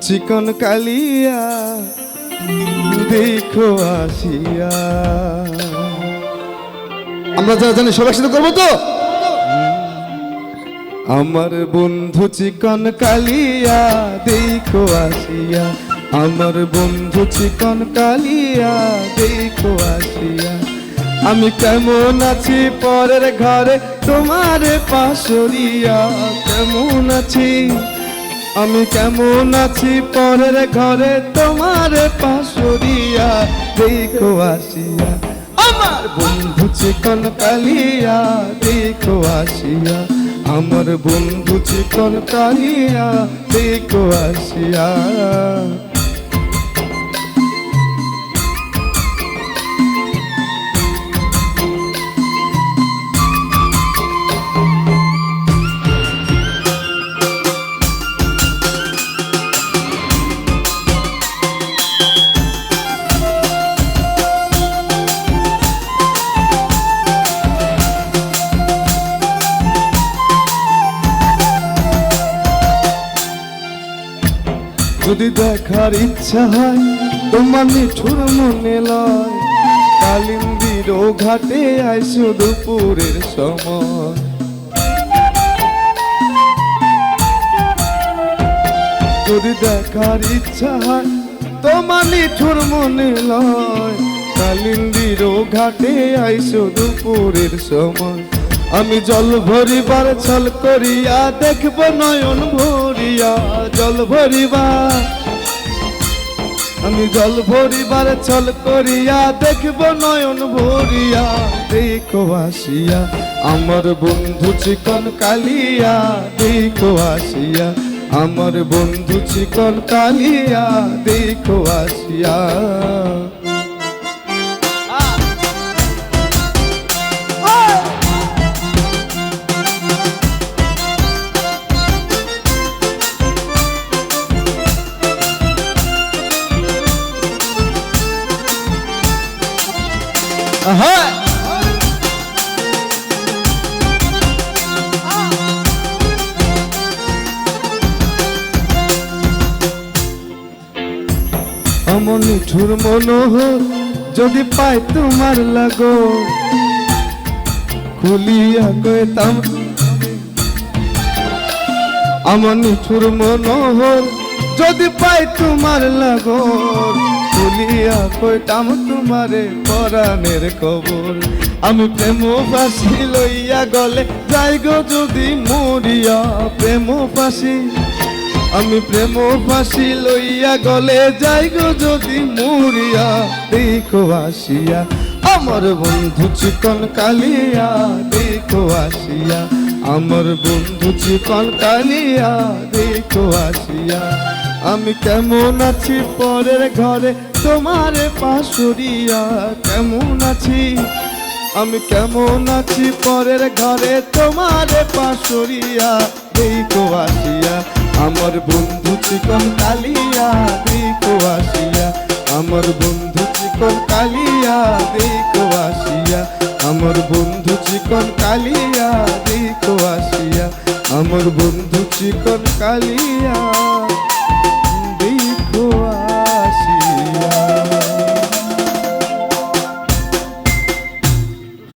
চিকন কালিয়া দেখো আসিয়া। আমরা যারা জানি সবাই সাথে করবো তো। আমার বন্ধু চিকন কালিয়া দেখো আসিয়া, আমার বন্ধু চিকন কালিয়া দেখো আসিয়া। আমি কেমন আছি পরের ঘরে তোমার পাশরিয়া, কেমন আছি আমি কেমন আছি পরের ঘরে তোমার পাশরিয়া দেখো আসিয়া। আমার বন্ধু চিকন কালিয়া দেখো আসিয়া, আমার বন্ধু চিকন কালিয়া দেখো আসিয়া। যদি দেখার ইচ্ছা হয় তোমার নিঠুর মনে লয়, কালিন্দির ঘাটে আইসো দুপুরের সময়। যদি দেখার ইচ্ছা হয় তোমার নিঠুর মনে লয়, কালিন্দির ঘাটে আইসো দুপুরের সময়। আমি জল ভরিবার ছল করিয়া দেখব নয়ন ভরিয়া, জল ভরিবা আমি জল ভরিবার ছল করিয়া দেখব নয়ন ভরিয়া দেখো আসিয়া। আমার বন্ধু চিকন কালিয়া দেখো আসিয়া, আমার বন্ধু চিকন কালিয়া দেখো আসিয়া। আমার নিঠুর মনোহর যদি পাই তোমার লাগো, খুলিয়া কইতাম আমার নিঠুর মনোহর যদি পাই তোমার লাগো, খুলিয়া কইতাম তোমারে পরাণের খবর। আমি প্রেম ফাঁসি লইয়া গলে যাই গো যদি মরিয়া, প্রেম ফাঁসি আমি প্রেম ফাঁসি লইয়া গলে যাই গো যদি মরিয়া দেখো আসিয়া। আমার বন্ধু চিকন কালিয়া দেখো আসিয়া, আমার বন্ধু চিকন কালিয়া দেখো আসিয়া। আমি কেমন আছি পরের ঘরে তোমার পাশরিয়া, কেমন আছি আমি কেমন আছি পরের ঘরে তোমার পাশরিয়া দেখো আসিয়া। আমার বন্ধু চিকন কালিয়া দেখো আসিয়া, আমার বন্ধু চিকন কালিয়া দেখো আসিয়া, আমার বন্ধু চিকন কালিয়া দেখো আসিয়া, আমার বন্ধু চিকন কালিয়া।